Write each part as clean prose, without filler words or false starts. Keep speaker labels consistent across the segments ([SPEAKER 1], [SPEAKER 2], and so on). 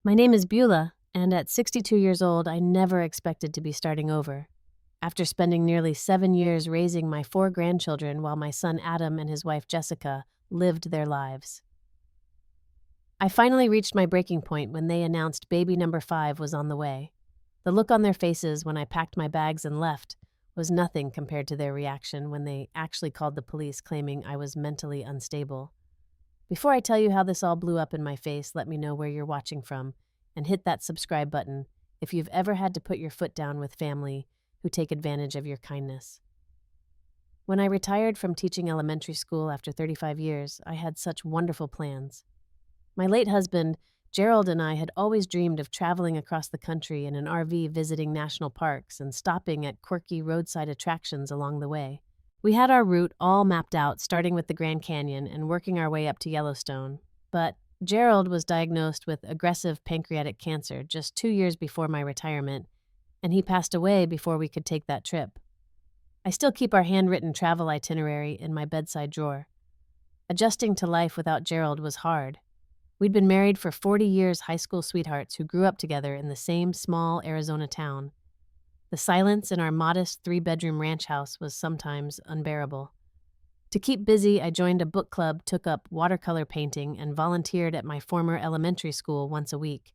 [SPEAKER 1] My name is Beulah, and at 62 years old, I never expected to be starting over. After spending nearly 7 years raising my 4 grandchildren while my son Adam and his wife Jessica lived their lives. I finally reached my breaking point when they announced baby number 5 was on the way. The look on their faces when I packed my bags and left was nothing compared to their reaction when they actually called the police claiming I was mentally unstable. Before I tell you how this all blew up in my face, let me know where you're watching from and hit that subscribe button if you've ever had to put your foot down with family who take advantage of your kindness. When I retired from teaching elementary school after 35 years, I had such wonderful plans. My late husband, Gerald, and I had always dreamed of traveling across the country in an RV visiting national parks and stopping at quirky roadside attractions along the way. We had our route all mapped out, starting with the Grand Canyon and working our way up to Yellowstone. But Gerald was diagnosed with aggressive pancreatic cancer just 2 years before my retirement, and he passed away before we could take that trip. I still keep our handwritten travel itinerary in my bedside drawer. Adjusting to life without Gerald was hard. We'd been married for 40 years, high school sweethearts who grew up together in the same small Arizona town. The silence in our modest 3-bedroom ranch house was sometimes unbearable. To keep busy, I joined a book club, took up watercolor painting, and volunteered at my former elementary school once a week.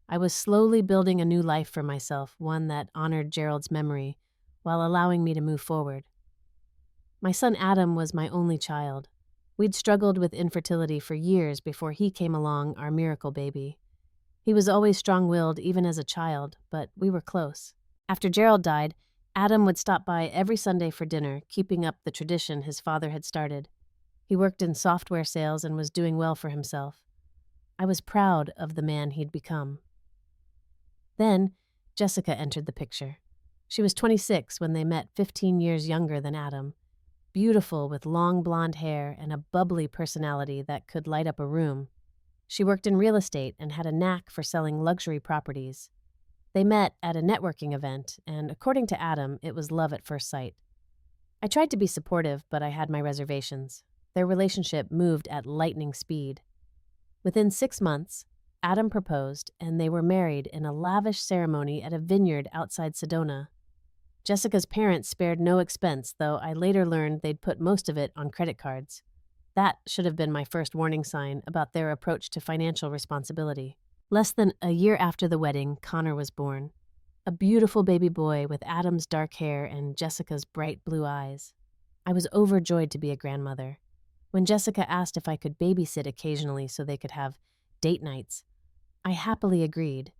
[SPEAKER 1] I was slowly building a new life for myself, one that honored Gerald's memory, while allowing me to move forward. My son Adam was my only child. We'd struggled with infertility for years before he came along, our miracle baby. He was always strong-willed, even as a child, but we were close. After Gerald died, Adam would stop by every Sunday for dinner, keeping up the tradition his father had started. He worked in software sales and was doing well for himself. I was proud of the man he'd become. Then, Jessica entered the picture. She was 26 when they met, 15 years younger than Adam. Beautiful with long blonde hair and a bubbly personality that could light up a room. She worked in real estate and had a knack for selling luxury properties. They met at a networking event, and according to Adam, it was love at first sight. I tried to be supportive, but I had my reservations. Their relationship moved at lightning speed. Within 6 months, Adam proposed, and they were married in a lavish ceremony at a vineyard outside Sedona. Jessica's parents spared no expense, though I later learned they'd put most of it on credit cards. That should have been my first warning sign about their approach to financial responsibility. Less than a year after the wedding, Connor was born. A beautiful baby boy with Adam's dark hair and Jessica's bright blue eyes. I was overjoyed to be a grandmother. When Jessica asked if I could babysit occasionally so they could have date nights, I happily agreed.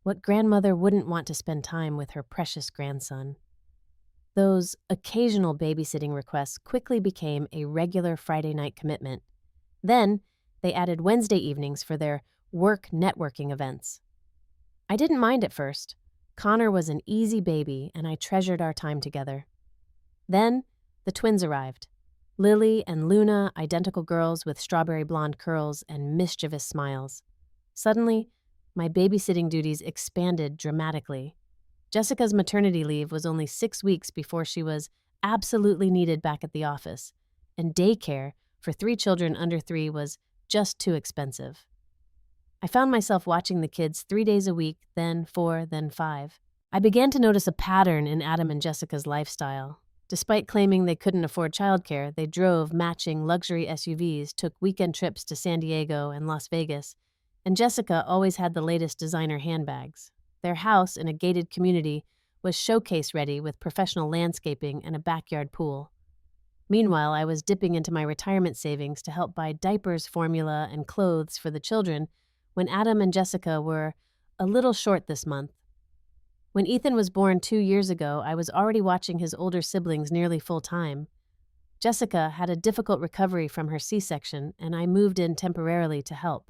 [SPEAKER 1] What grandmother wouldn't want to spend time with her precious grandson? Those occasional babysitting requests quickly became a regular Friday night commitment. Then, they added Wednesday evenings for their work networking events. I didn't mind at first. Connor was an easy baby, and I treasured our time together. Then, the twins arrived. Lily and Luna, identical girls with strawberry blonde curls and mischievous smiles. Suddenly, my babysitting duties expanded dramatically. Jessica's maternity leave was only 6 weeks before she was absolutely needed back at the office, and daycare for 3 children under 3 was just too expensive. I found myself watching the kids 3 days a week, then 4, then 5. I began to notice a pattern in Adam and Jessica's lifestyle. Despite claiming they couldn't afford childcare, they drove matching luxury SUVs, took weekend trips to San Diego and Las Vegas, and Jessica always had the latest designer handbags. Their house in a gated community was showcase-ready with professional landscaping and a backyard pool. Meanwhile, I was dipping into my retirement savings to help buy diapers, formula, and clothes for the children when Adam and Jessica were a little short this month. When Ethan was born 2 years ago, I was already watching his older siblings nearly full-time. Jessica had a difficult recovery from her C-section, and I moved in temporarily to help.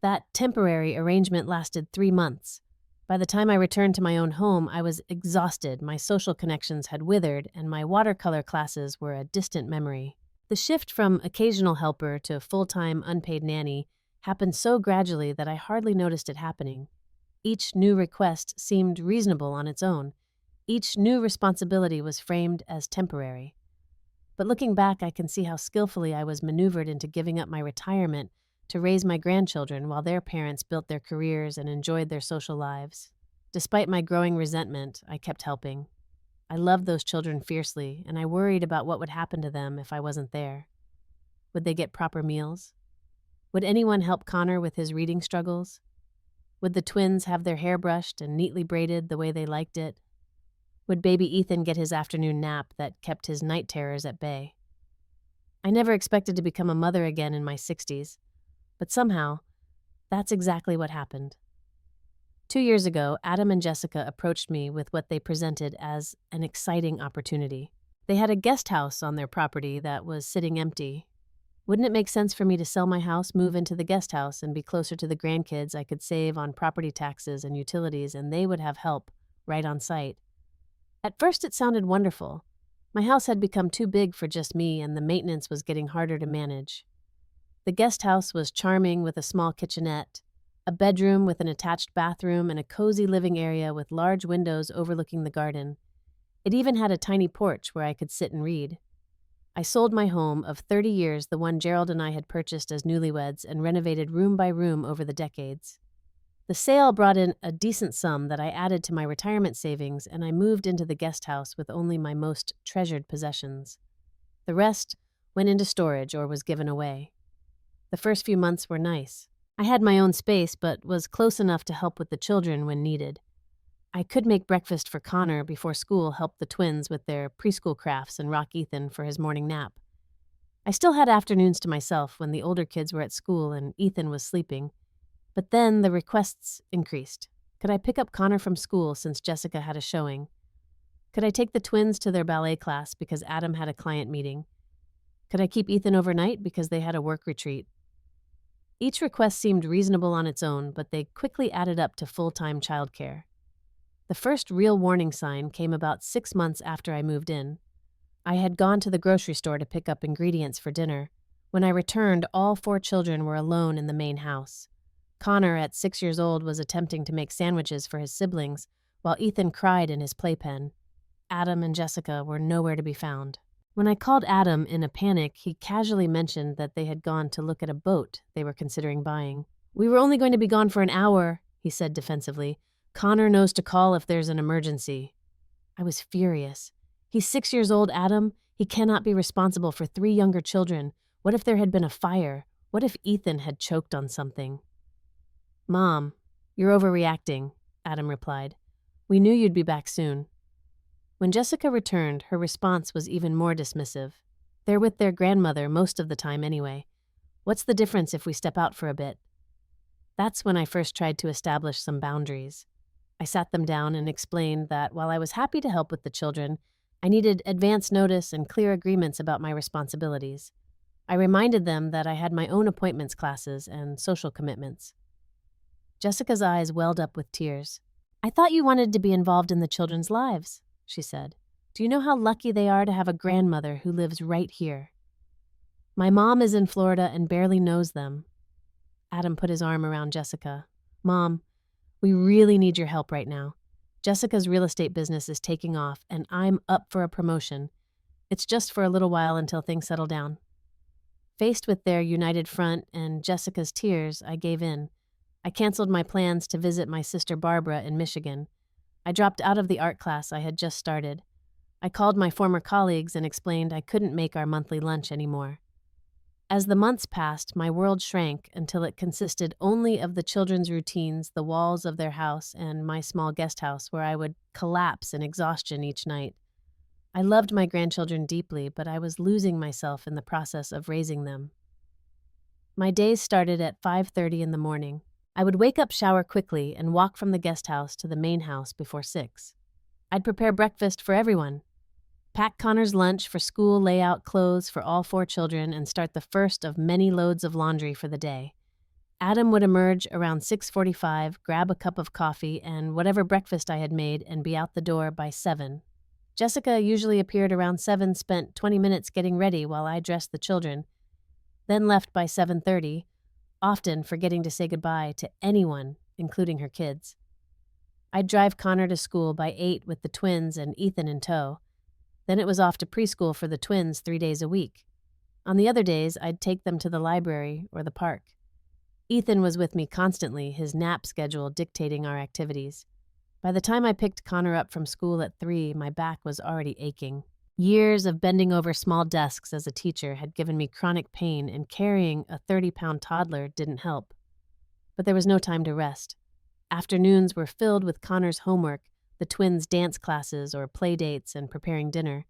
[SPEAKER 1] That temporary arrangement lasted 3 months. By the time I returned to my own home, I was exhausted, my social connections had withered, and my watercolor classes were a distant memory. The shift from occasional helper to full-time unpaid nanny happened so gradually that I hardly noticed it happening. Each new request seemed reasonable on its own. Each new responsibility was framed as temporary. But looking back, I can see how skillfully I was maneuvered into giving up my retirement to raise my grandchildren while their parents built their careers and enjoyed their social lives. Despite my growing resentment, I kept helping. I loved those children fiercely, and I worried about what would happen to them if I wasn't there. Would they get proper meals? Would anyone help Connor with his reading struggles? Would the twins have their hair brushed and neatly braided the way they liked it? Would baby Ethan get his afternoon nap that kept his night terrors at bay? I never expected to become a mother again in my 60s, but somehow, that's exactly what happened. 2 years ago, Adam and Jessica approached me with what they presented as an exciting opportunity. They had a guest house on their property that was sitting empty. Wouldn't it make sense for me to sell my house, move into the guest house, and be closer to the grandkids? I could save on property taxes and utilities, and they would have help right on site. At first, it sounded wonderful. My house had become too big for just me, and the maintenance was getting harder to manage. The guest house was charming with a small kitchenette, a bedroom with an attached bathroom, and a cozy living area with large windows overlooking the garden. It even had a tiny porch where I could sit and read. I sold my home of 30 years, the one Gerald and I had purchased as newlyweds, and renovated room by room over the decades. The sale brought in a decent sum that I added to my retirement savings, and I moved into the guest house with only my most treasured possessions. The rest went into storage or was given away. The first few months were nice. I had my own space, but was close enough to help with the children when needed. I could make breakfast for Connor before school, help the twins with their preschool crafts, and rock Ethan for his morning nap. I still had afternoons to myself when the older kids were at school and Ethan was sleeping. But then the requests increased. Could I pick up Connor from school since Jessica had a showing? Could I take the twins to their ballet class because Adam had a client meeting? Could I keep Ethan overnight because they had a work retreat? Each request seemed reasonable on its own, but they quickly added up to full-time childcare. The first real warning sign came about 6 months after I moved in. I had gone to the grocery store to pick up ingredients for dinner. When I returned, all 4 children were alone in the main house. Connor, at 6 years old, was attempting to make sandwiches for his siblings, while Ethan cried in his playpen. Adam and Jessica were nowhere to be found. When I called Adam in a panic, he casually mentioned that they had gone to look at a boat they were considering buying. "We were only going to be gone for an hour," he said defensively. "Connor knows to call if there's an emergency." I was furious. "He's 6 years old, Adam. He cannot be responsible for 3 younger children. What if there had been a fire? What if Ethan had choked on something?" "Mom, you're overreacting," Adam replied. "We knew you'd be back soon." When Jessica returned, her response was even more dismissive. "They're with their grandmother most of the time anyway. What's the difference if we step out for a bit?" That's when I first tried to establish some boundaries. I sat them down and explained that while I was happy to help with the children, I needed advance notice and clear agreements about my responsibilities. I reminded them that I had my own appointments, classes, and social commitments. Jessica's eyes welled up with tears. "I thought you wanted to be involved in the children's lives," she said. "Do you know how lucky they are to have a grandmother who lives right here?" "My mom is in Florida and barely knows them." Adam put his arm around Jessica. "Mom, we really need your help right now. Jessica's real estate business is taking off, and I'm up for a promotion. It's just for a little while until things settle down." Faced with their united front and Jessica's tears, I gave in. I canceled my plans to visit my sister Barbara in Michigan. I dropped out of the art class I had just started. I called my former colleagues and explained I couldn't make our monthly lunch anymore. As the months passed, my world shrank until it consisted only of the children's routines, the walls of their house, and my small guest house where I would collapse in exhaustion each night. I loved my grandchildren deeply, but I was losing myself in the process of raising them. My days started at 5:30 in the morning. I would wake up, shower quickly, and walk from the guest house to the main house before 6. I'd prepare breakfast for everyone, pack Connor's lunch for school, lay out clothes for all 4 children, and start the first of many loads of laundry for the day. Adam would emerge around 6:45, grab a cup of coffee and whatever breakfast I had made, and be out the door by 7. Jessica usually appeared around 7, spent 20 minutes getting ready while I dressed the children, then left by 7:30, often forgetting to say goodbye to anyone, including her kids. I'd drive Connor to school by 8 with the twins and Ethan in tow. Then it was off to preschool for the twins 3 days a week. On the other days, I'd take them to the library or the park. Ethan was with me constantly, his nap schedule dictating our activities. By the time I picked Connor up from school at 3, my back was already aching. Years of bending over small desks as a teacher had given me chronic pain, and carrying a 30-pound toddler didn't help. But there was no time to rest. Afternoons were filled with Connor's homework, the twins' dance classes or play dates, and preparing dinner.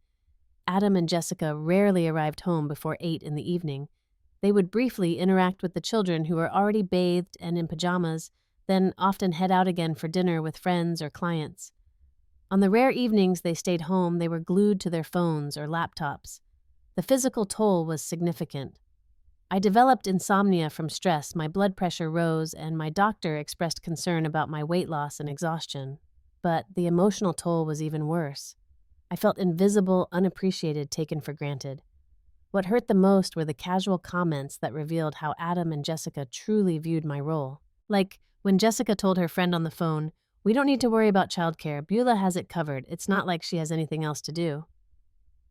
[SPEAKER 1] Adam and Jessica rarely arrived home before 8 in the evening. They would briefly interact with the children who were already bathed and in pajamas, then often head out again for dinner with friends or clients. On the rare evenings they stayed home, they were glued to their phones or laptops. The physical toll was significant. I developed insomnia from stress, my blood pressure rose, and my doctor expressed concern about my weight loss and exhaustion. But the emotional toll was even worse. I felt invisible, unappreciated, taken for granted. What hurt the most were the casual comments that revealed how Adam and Jessica truly viewed my role. Like when Jessica told her friend on the phone, "We don't need to worry about childcare. Beulah has it covered. It's not like she has anything else to do."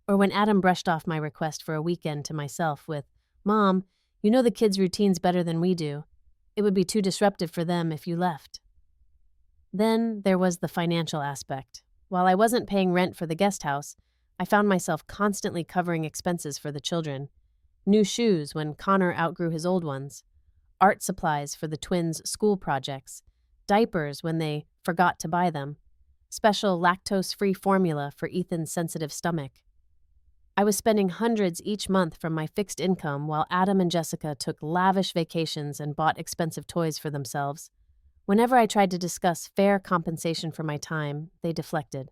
[SPEAKER 1] Or when Adam brushed off my request for a weekend to myself with, "Mom, you know the kids' routines better than we do. It would be too disruptive for them if you left." Then there was the financial aspect. While I wasn't paying rent for the guest house, I found myself constantly covering expenses for the children. New shoes when Connor outgrew his old ones, art supplies for the twins' school projects, diapers when they forgot to buy them, special lactose-free formula for Ethan's sensitive stomach. I was spending hundreds each month from my fixed income while Adam and Jessica took lavish vacations and bought expensive toys for themselves. Whenever I tried to discuss fair compensation for my time, they deflected.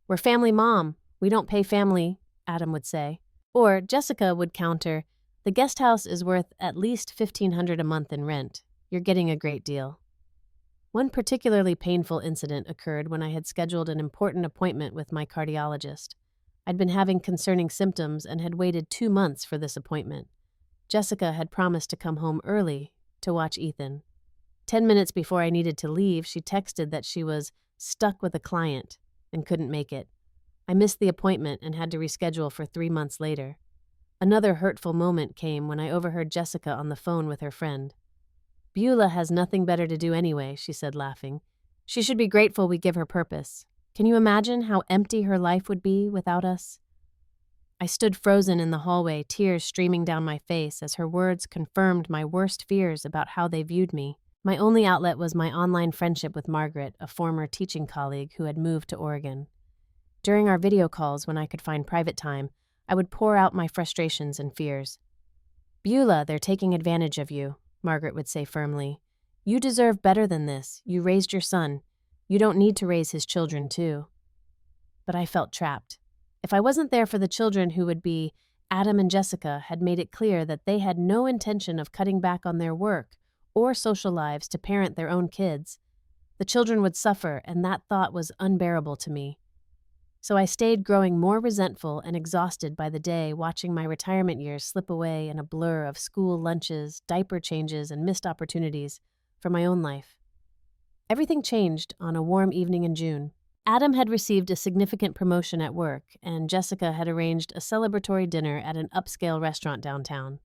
[SPEAKER 1] "We're family, Mom. We don't pay family," Adam would say. Or Jessica would counter, "The guest house is worth at least $1,500 a month in rent. You're getting a great deal." One particularly painful incident occurred when I had scheduled an important appointment with my cardiologist. I'd been having concerning symptoms and had waited 2 months for this appointment. Jessica had promised to come home early to watch Ethan. 10 minutes before I needed to leave, she texted that she was stuck with a client and couldn't make it. I missed the appointment and had to reschedule for 3 months later. Another hurtful moment came when I overheard Jessica on the phone with her friend. "Beulah has nothing better to do anyway," she said, laughing. "She should be grateful we give her purpose. Can you imagine how empty her life would be without us?" I stood frozen in the hallway, tears streaming down my face as her words confirmed my worst fears about how they viewed me. My only outlet was my online friendship with Margaret, a former teaching colleague who had moved to Oregon. During our video calls, when I could find private time, I would pour out my frustrations and fears. "Beulah, they're taking advantage of you," Margaret would say firmly. "You deserve better than this. You raised your son. You don't need to raise his children, too." But I felt trapped. If I wasn't there for the children who would be, Adam and Jessica had made it clear that they had no intention of cutting back on their work or social lives to parent their own kids. The children would suffer, and that thought was unbearable to me. So I stayed growing more resentful and exhausted by the day, watching my retirement years slip away in a blur of school lunches, diaper changes, and missed opportunities for my own life. Everything changed on a warm evening in June. Adam had received a significant promotion at work, and Jessica had arranged a celebratory dinner at an upscale restaurant downtown.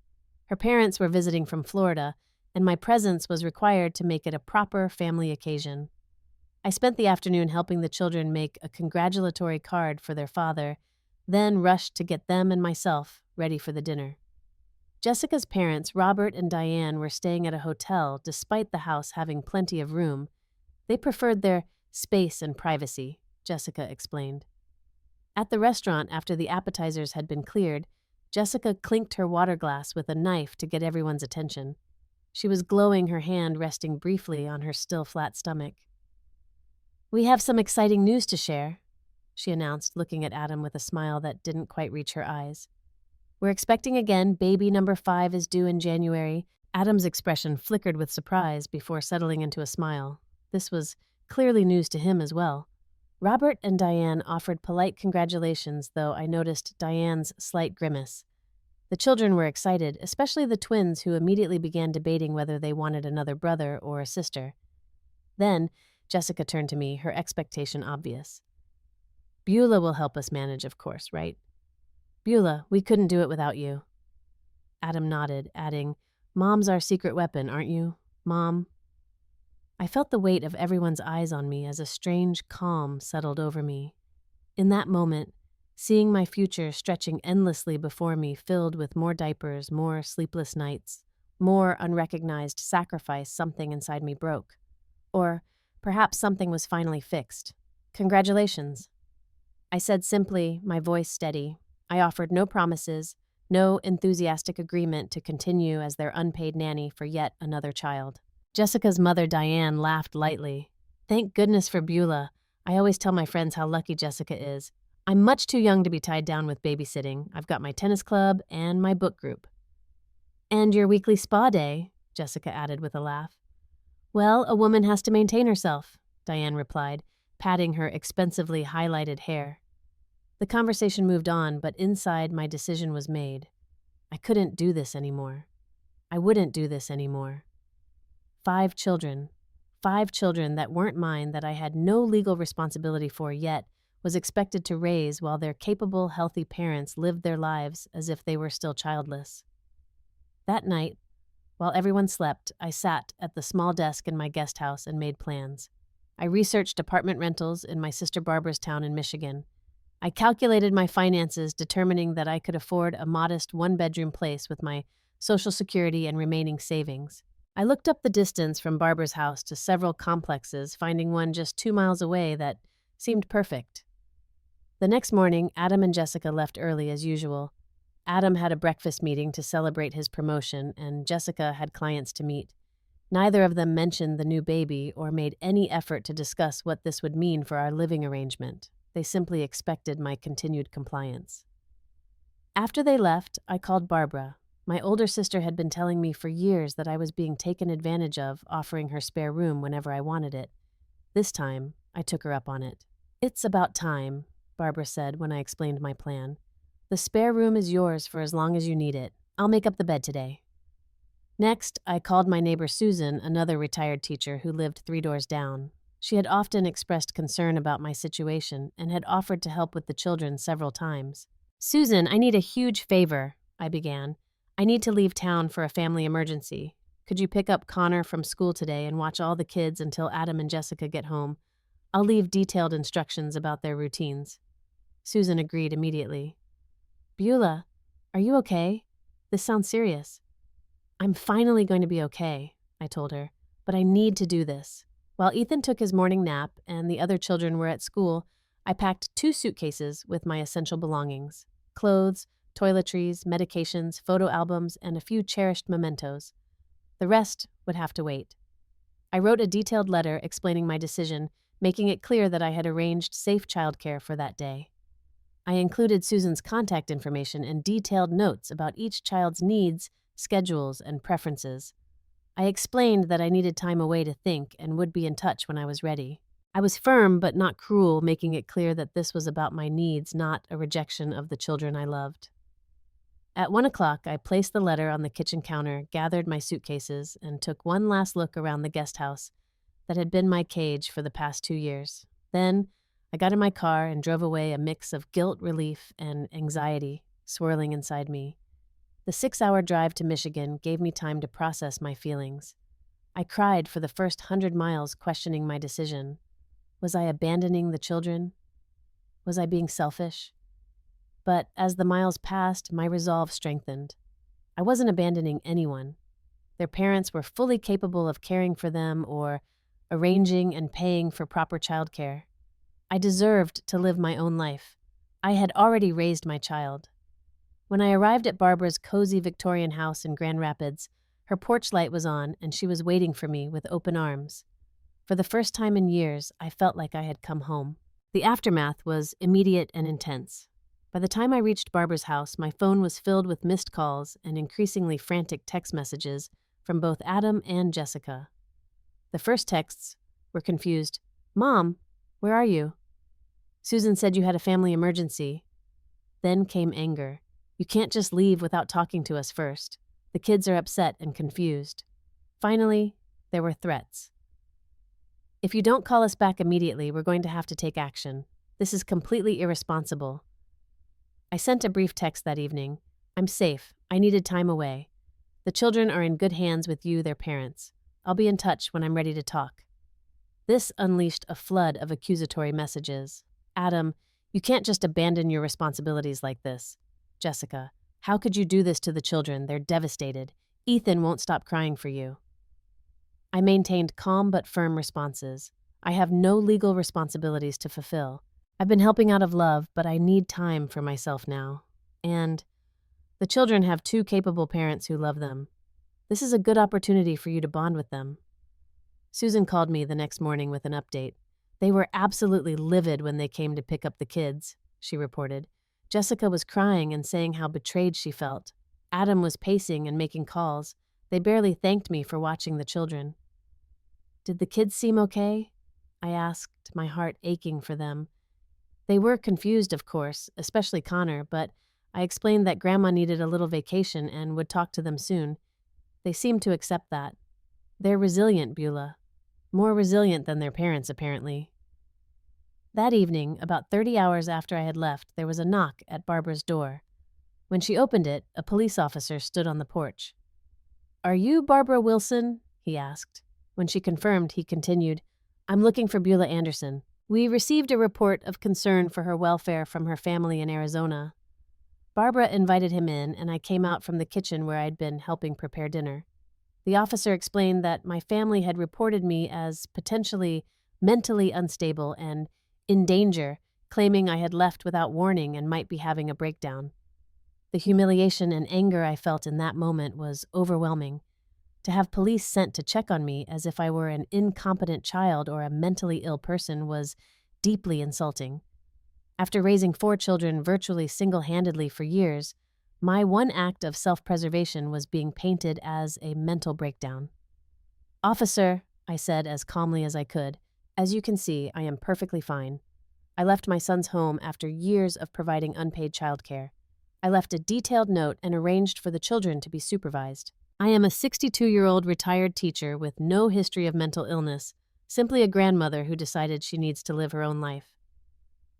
[SPEAKER 1] Her parents were visiting from Florida, and my presence was required to make it a proper family occasion. I spent the afternoon helping the children make a congratulatory card for their father, then rushed to get them and myself ready for the dinner. Jessica's parents, Robert and Diane, were staying at a hotel despite the house having plenty of room. They preferred their space and privacy, Jessica explained. At the restaurant, after the appetizers had been cleared, Jessica clinked her water glass with a knife to get everyone's attention. She was glowing, her hand resting briefly on her still flat stomach. "We have some exciting news to share," she announced, looking at Adam with a smile that didn't quite reach her eyes. "We're expecting again. Baby number 5 is due in January." Adam's expression flickered with surprise before settling into a smile. This was clearly news to him as well. Robert and Diane offered polite congratulations, though I noticed Diane's slight grimace. The children were excited, especially the twins, who immediately began debating whether they wanted another brother or a sister. Then Jessica turned to me, her expectation obvious. "Beulah will help us manage, of course, right?" "Beulah, we couldn't do it without you." Adam nodded, adding, Mom's our secret weapon, aren't you, Mom? I felt the weight of everyone's eyes on me as a strange calm settled over me. In that moment, seeing my future stretching endlessly before me filled with more diapers, more sleepless nights, more unrecognized sacrifice, something inside me broke. Or perhaps something was finally fixed. Congratulations. I said simply, my voice steady. I offered no promises, no enthusiastic agreement to continue as their unpaid nanny for yet another child. Jessica's mother, Diane, laughed lightly. Thank goodness for Beulah. I always tell my friends how lucky Jessica is. I'm much too young to be tied down with babysitting. I've got my tennis club and my book group. And your weekly spa day, Jessica added with a laugh. Well, a woman has to maintain herself, Diane replied, patting her expensively highlighted hair. The conversation moved on, but inside my decision was made. I couldn't do this anymore. I wouldn't do this anymore. 5 children that weren't mine, that I had no legal responsibility for yet, was expected to raise while their capable, healthy parents lived their lives as if they were still childless. That night, while everyone slept, I sat at the small desk in my guest house and made plans. I researched apartment rentals in my sister Barbara's town in Michigan. I calculated my finances, determining that I could afford a modest 1-bedroom place with my Social Security and remaining savings. I looked up the distance from Barbara's house to several complexes, finding one just 2 miles away that seemed perfect. The next morning, Adam and Jessica left early as usual. Adam had a breakfast meeting to celebrate his promotion, and Jessica had clients to meet. Neither of them mentioned the new baby or made any effort to discuss what this would mean for our living arrangement. They simply expected my continued compliance. After they left, I called Barbara. My older sister had been telling me for years that I was being taken advantage of, offering her spare room whenever I wanted it. This time, I took her up on it. It's about time, Barbara said when I explained my plan. The spare room is yours for as long as you need it. I'll make up the bed today. Next, I called my neighbor Susan, another retired teacher who lived 3 doors down. She had often expressed concern about my situation and had offered to help with the children several times. Susan, I need a huge favor, I began. I need to leave town for a family emergency. Could you pick up Connor from school today and watch all the kids until Adam and Jessica get home? I'll leave detailed instructions about their routines. Susan agreed immediately. Beulah, are you okay? This sounds serious. I'm finally going to be okay, I told her, but I need to do this. While Ethan took his morning nap and the other children were at school, I packed 2 suitcases with my essential belongings: clothes, toiletries, medications, photo albums, and a few cherished mementos. The rest would have to wait. I wrote a detailed letter explaining my decision, making it clear that I had arranged safe childcare for that day. I included Susan's contact information and detailed notes about each child's needs, schedules, and preferences. I explained that I needed time away to think and would be in touch when I was ready. I was firm but not cruel, making it clear that this was about my needs, not a rejection of the children I loved. At 1 o'clock, I placed the letter on the kitchen counter, gathered my suitcases, and took one last look around the guest house that had been my cage for the past 2 years. Then, I got in my car and drove away, a mix of guilt, relief, and anxiety swirling inside me. The 6-hour drive to Michigan gave me time to process my feelings. I cried for the first 100 miles, questioning my decision. Was I abandoning the children? Was I being selfish? But as the miles passed, my resolve strengthened. I wasn't abandoning anyone. Their parents were fully capable of caring for them or arranging and paying for proper childcare. I deserved to live my own life. I had already raised my child. When I arrived at Barbara's cozy Victorian house in Grand Rapids, her porch light was on and she was waiting for me with open arms. For the first time in years, I felt like I had come home. The aftermath was immediate and intense. By the time I reached Barbara's house, my phone was filled with missed calls and increasingly frantic text messages from both Adam and Jessica. The first texts were confused. Mom, where are you? Susan said you had a family emergency. Then came anger. You can't just leave without talking to us first. The kids are upset and confused. Finally, there were threats. If you don't call us back immediately, we're going to have to take action. This is completely irresponsible. I sent a brief text that evening. I'm safe. I needed time away. The children are in good hands with you, their parents. I'll be in touch when I'm ready to talk." This unleashed a flood of accusatory messages. "Adam, you can't just abandon your responsibilities like this." "Jessica, how could you do this to the children? They're devastated. Ethan won't stop crying for you." I maintained calm but firm responses. "I have no legal responsibilities to fulfill. I've been helping out of love, but I need time for myself now. And the children have two capable parents who love them. This is a good opportunity for you to bond with them." Susan called me the next morning with an update. "They were absolutely livid when they came to pick up the kids," she reported. "Jessica was crying and saying how betrayed she felt. Adam was pacing and making calls. They barely thanked me for watching the children." "Did the kids seem okay?" I asked, my heart aching for them. They were confused, of course, especially Connor, but I explained that Grandma needed a little vacation and would talk to them soon. They seemed to accept that. "They're resilient, Beulah. More resilient than their parents, apparently." That evening, about 30 hours after I had left, there was a knock at Barbara's door. When she opened it, a police officer stood on the porch. "Are you Barbara Wilson?" he asked. When she confirmed, he continued, "I'm looking for Beulah Anderson. We received a report of concern for her welfare from her family in Arizona." Barbara invited him in, and I came out from the kitchen where I'd been helping prepare dinner. The officer explained that my family had reported me as potentially mentally unstable and in danger, claiming I had left without warning and might be having a breakdown. The humiliation and anger I felt in that moment was overwhelming. To have police sent to check on me as if I were an incompetent child or a mentally ill person was deeply insulting. After raising 4 children virtually single-handedly for years, my one act of self-preservation was being painted as a mental breakdown. "Officer," I said as calmly as I could, "as you can see, I am perfectly fine. I left my son's home after years of providing unpaid childcare. I left a detailed note and arranged for the children to be supervised. I am a 62-year-old retired teacher with no history of mental illness, simply a grandmother who decided she needs to live her own life."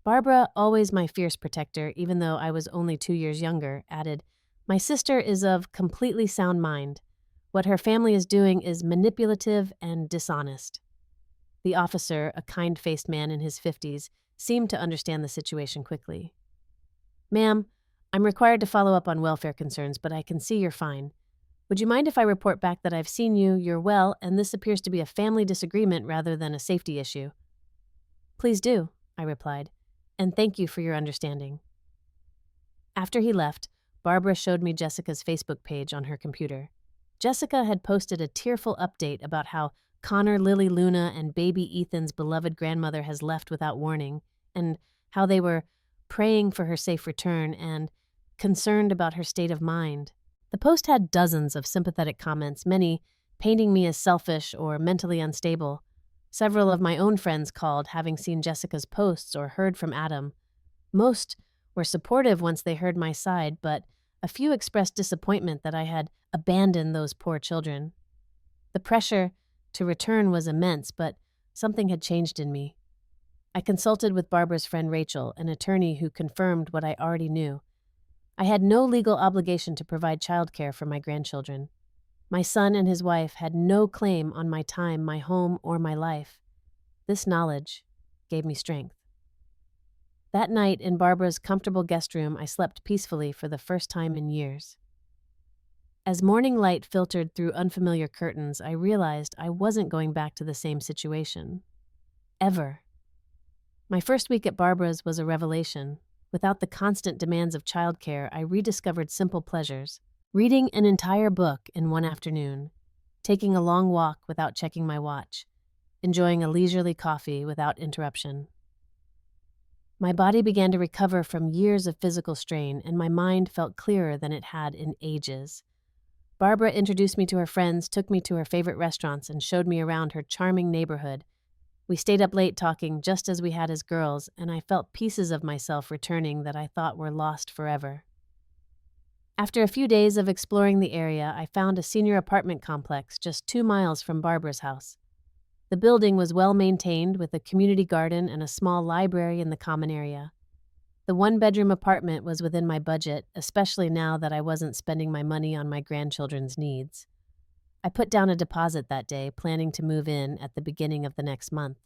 [SPEAKER 1] Barbara, always my fierce protector, even though I was only 2 years younger, added, "My sister is of completely sound mind. What her family is doing is manipulative and dishonest." The officer, a kind-faced man in his 50s, seemed to understand the situation quickly. "Ma'am, I'm required to follow up on welfare concerns, but I can see you're fine. Would you mind if I report back that I've seen you, you're well, and this appears to be a family disagreement rather than a safety issue?" "Please do," I replied, "and thank you for your understanding." After he left, Barbara showed me Jessica's Facebook page on her computer. Jessica had posted a tearful update about how Connor, Lily, Luna, and baby Ethan's beloved grandmother has left without warning, and how they were praying for her safe return and concerned about her state of mind. The post had dozens of sympathetic comments, many painting me as selfish or mentally unstable. Several of my own friends called, having seen Jessica's posts or heard from Adam. Most were supportive once they heard my side, but a few expressed disappointment that I had abandoned those poor children. The pressure to return was immense, but something had changed in me. I consulted with Barbara's friend Rachel, an attorney who confirmed what I already knew. I had no legal obligation to provide childcare for my grandchildren. My son and his wife had no claim on my time, my home, or my life. This knowledge gave me strength. That night in Barbara's comfortable guest room, I slept peacefully for the first time in years. As morning light filtered through unfamiliar curtains, I realized I wasn't going back to the same situation. Ever. My first week at Barbara's was a revelation. Without the constant demands of childcare, I rediscovered simple pleasures. Reading an entire book in one afternoon, taking a long walk without checking my watch, enjoying a leisurely coffee without interruption. My body began to recover from years of physical strain, and my mind felt clearer than it had in ages. Barbara introduced me to her friends, took me to her favorite restaurants, and showed me around her charming neighborhood. We stayed up late talking just as we had as girls, and I felt pieces of myself returning that I thought were lost forever. After a few days of exploring the area, I found a senior apartment complex just 2 miles from Barbara's house. The building was well maintained with a community garden and a small library in the common area. The one-bedroom apartment was within my budget, especially now that I wasn't spending my money on my grandchildren's needs. I put down a deposit that day, planning to move in at the beginning of the next month.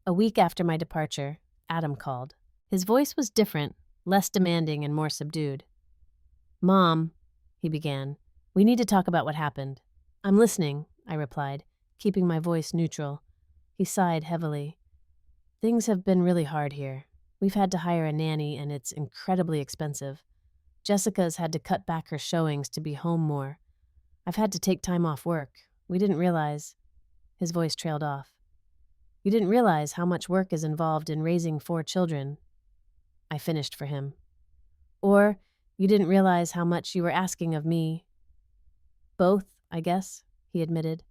[SPEAKER 1] A week after my departure, Adam called. His voice was different, less demanding and more subdued. "Mom," he began, "we need to talk about what happened." "I'm listening," I replied, keeping my voice neutral. He sighed heavily. "Things have been really hard here. We've had to hire a nanny, and it's incredibly expensive. Jessica's had to cut back her showings to be home more. I've had to take time off work. We didn't realize—" His voice trailed off. "You didn't realize how much work is involved in raising 4 children." I finished for him. "Or you didn't realize how much you were asking of me." "Both, I guess," he admitted.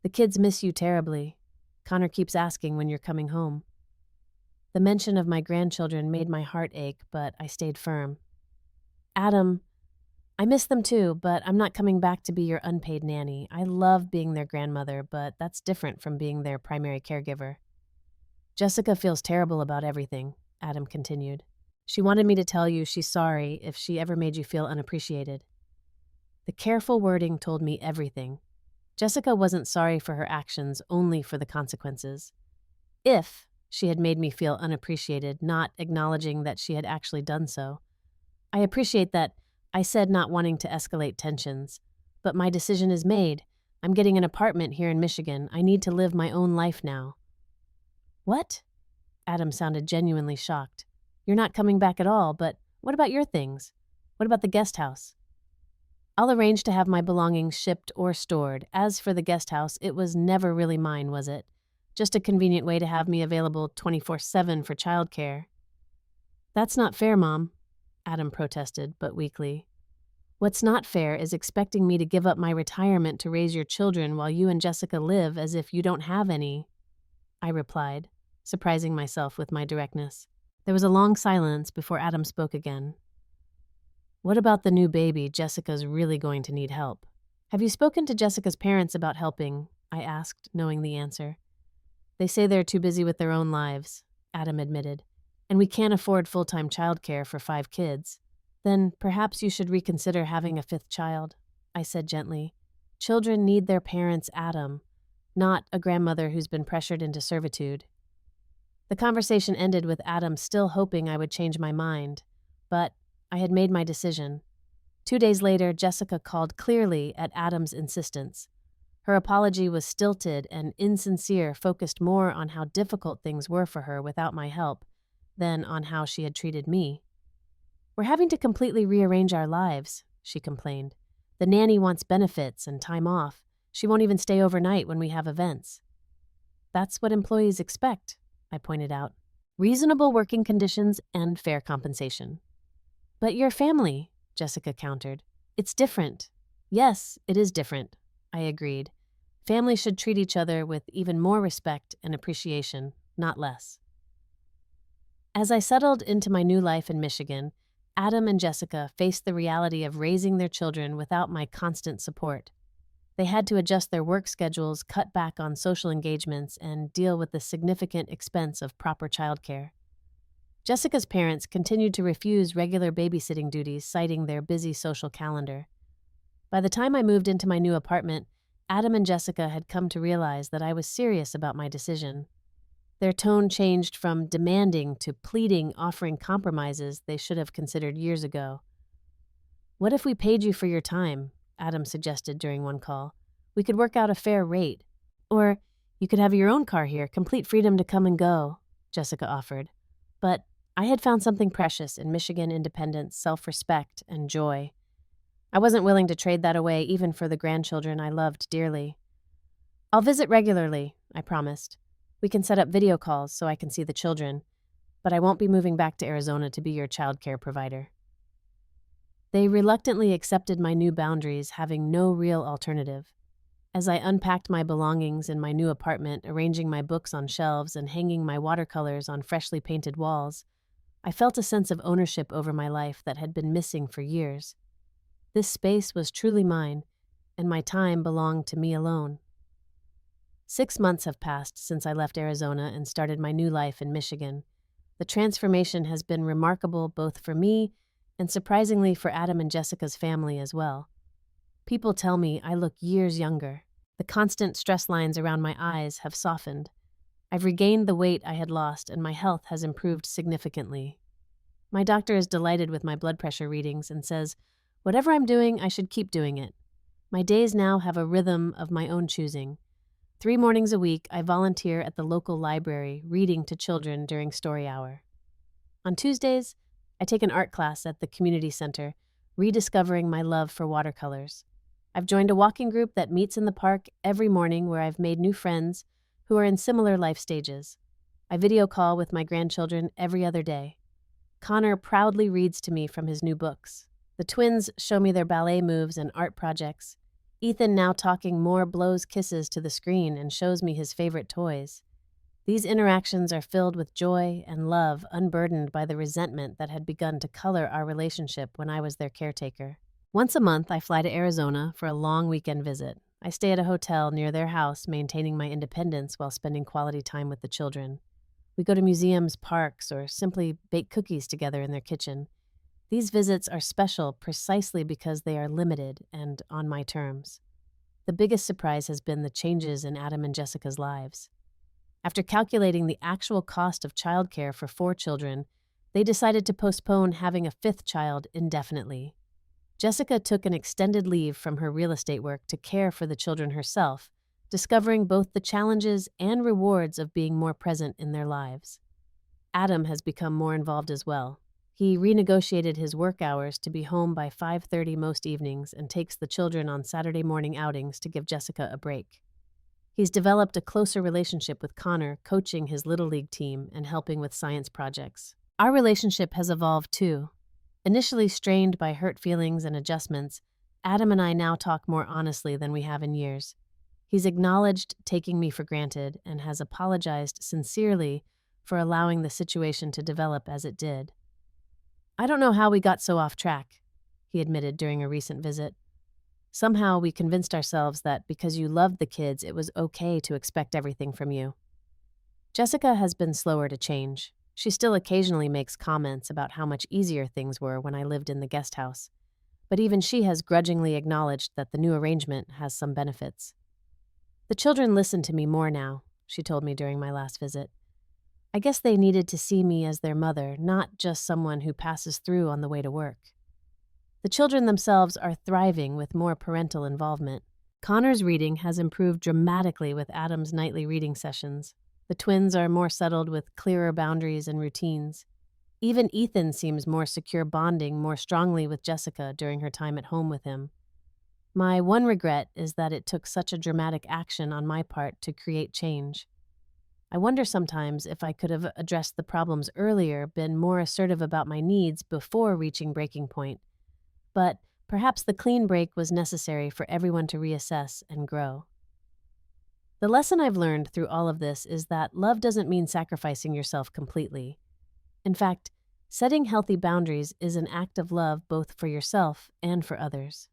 [SPEAKER 1] "The kids miss you terribly. Connor keeps asking when you're coming home." The mention of my grandchildren made my heart ache, but I stayed firm. "Adam, I miss them too, but I'm not coming back to be your unpaid nanny. I love being their grandmother, but that's different from being their primary caregiver." "Jessica feels terrible about everything," Adam continued. "She wanted me to tell you she's sorry if she ever made you feel unappreciated." The careful wording told me everything. Jessica wasn't sorry for her actions, only for the consequences. If she had made me feel unappreciated, not acknowledging that she had actually done so. I appreciate that I said not wanting to escalate tensions, but my decision is made. I'm getting an apartment here in Michigan. I need to live my own life now. "What?" Adam sounded genuinely shocked. "You're not coming back at all, but what about your things? What about the guest house?" "I'll arrange to have my belongings shipped or stored. As for the guest house, it was never really mine, was it? Just a convenient way to have me available 24/7 for childcare." "That's not fair, Mom," Adam protested, but weakly. "What's not fair is expecting me to give up my retirement to raise your children while you and Jessica live as if you don't have any," I replied, surprising myself with my directness. There was a long silence before Adam spoke again. "What about the new baby? Jessica's really going to need help." "Have you spoken to Jessica's parents about helping?" I asked, knowing the answer. "They say they're too busy with their own lives," Adam admitted, "and we can't afford full-time childcare for 5 kids. Then perhaps you should reconsider having a 5th child," I said gently. "Children need their parents, Adam, not a grandmother who's been pressured into servitude." The conversation ended with Adam still hoping I would change my mind, but I had made my decision. 2 days later, Jessica called clearly at Adam's insistence. Her apology was stilted and insincere, focused more on how difficult things were for her without my help than on how she had treated me. "We're having to completely rearrange our lives," she complained. "The nanny wants benefits and time off. She won't even stay overnight when we have events." "That's what employees expect," I pointed out. "Reasonable working conditions and fair compensation." "But your family," Jessica countered. "It's different." "Yes, it is different," I agreed. "Families should treat each other with even more respect and appreciation, not less." As I settled into my new life in Michigan, Adam and Jessica faced the reality of raising their children without my constant support. They had to adjust their work schedules, cut back on social engagements, and deal with the significant expense of proper childcare. Jessica's parents continued to refuse regular babysitting duties, citing their busy social calendar. By the time I moved into my new apartment, Adam and Jessica had come to realize that I was serious about my decision. Their tone changed from demanding to pleading, offering compromises they should have considered years ago. "What if we paid you for your time?" Adam suggested during one call. "We could work out a fair rate. Or you could have your own car here, complete freedom to come and go," Jessica offered. But I had found something precious in Michigan independence, self-respect, and joy. I wasn't willing to trade that away even for the grandchildren I loved dearly. "I'll visit regularly," I promised. "We can set up video calls so I can see the children, but I won't be moving back to Arizona to be your childcare provider." They reluctantly accepted my new boundaries, having no real alternative. As I unpacked my belongings in my new apartment, arranging my books on shelves and hanging my watercolors on freshly painted walls, I felt a sense of ownership over my life that had been missing for years. This space was truly mine, and my time belonged to me alone. 6 months have passed since I left Arizona and started my new life in Michigan. The transformation has been remarkable both for me and surprisingly for Adam and Jessica's family as well. People tell me I look years younger. The constant stress lines around my eyes have softened. I've regained the weight I had lost and my health has improved significantly. My doctor is delighted with my blood pressure readings and says, whatever I'm doing, I should keep doing it. My days now have a rhythm of my own choosing. 3 mornings a week, I volunteer at the local library, reading to children during story hour. On Tuesdays, I take an art class at the community center, rediscovering my love for watercolors. I've joined a walking group that meets in the park every morning where I've made new friends who are in similar life stages. I video call with my grandchildren every other day. Connor proudly reads to me from his new books. The twins show me their ballet moves and art projects. Ethan, now talking more, blows kisses to the screen and shows me his favorite toys. These interactions are filled with joy and love, unburdened by the resentment that had begun to color our relationship when I was their caretaker. Once a month, I fly to Arizona for a long weekend visit. I stay at a hotel near their house, maintaining my independence while spending quality time with the children. We go to museums, parks, or simply bake cookies together in their kitchen. These visits are special precisely because they are limited and on my terms. The biggest surprise has been the changes in Adam and Jessica's lives. After calculating the actual cost of childcare for 4 children, they decided to postpone having a 5th child indefinitely. Jessica took an extended leave from her real estate work to care for the children herself, discovering both the challenges and rewards of being more present in their lives. Adam has become more involved as well. He renegotiated his work hours to be home by 5:30 most evenings and takes the children on Saturday morning outings to give Jessica a break. He's developed a closer relationship with Connor, coaching his Little League team and helping with science projects. Our relationship has evolved too. Initially strained by hurt feelings and adjustments, Adam and I now talk more honestly than we have in years. He's acknowledged taking me for granted and has apologized sincerely for allowing the situation to develop as it did. I don't know how we got so off track, he admitted during a recent visit. Somehow we convinced ourselves that because you loved the kids, it was okay to expect everything from you. Jessica has been slower to change. She still occasionally makes comments about how much easier things were when I lived in the guest house, but even she has grudgingly acknowledged that the new arrangement has some benefits. The children listen to me more now, she told me during my last visit. I guess they needed to see me as their mother, not just someone who passes through on the way to work. The children themselves are thriving with more parental involvement. Connor's reading has improved dramatically with Adam's nightly reading sessions. The twins are more settled with clearer boundaries and routines. Even Ethan seems more secure, bonding more strongly with Jessica during her time at home with him. My one regret is that it took such a dramatic action on my part to create change. I wonder sometimes if I could have addressed the problems earlier, been more assertive about my needs before reaching breaking point. But perhaps the clean break was necessary for everyone to reassess and grow. The lesson I've learned through all of this is that love doesn't mean sacrificing yourself completely. In fact, setting healthy boundaries is an act of love both for yourself and for others.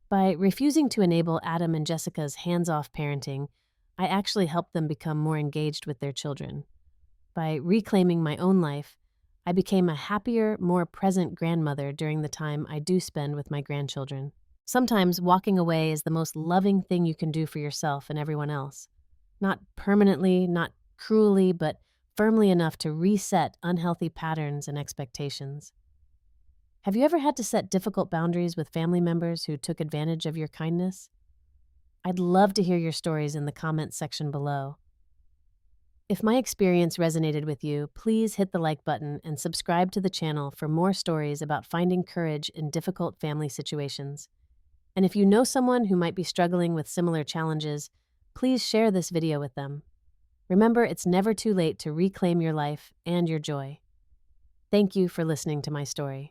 [SPEAKER 1] By refusing to enable Adam and Jessica's hands-off parenting, I actually helped them become more engaged with their children. By reclaiming my own life, I became a happier, more present grandmother during the time I do spend with my grandchildren. Sometimes walking away is the most loving thing you can do for yourself and everyone else. Not permanently, not cruelly, but firmly enough to reset unhealthy patterns and expectations. Have you ever had to set difficult boundaries with family members who took advantage of your kindness? I'd love to hear your stories in the comments section below. If my experience resonated with you, please hit the like button and subscribe to the channel for more stories about finding courage in difficult family situations. And if you know someone who might be struggling with similar challenges, please share this video with them. Remember, it's never too late to reclaim your life and your joy. Thank you for listening to my story.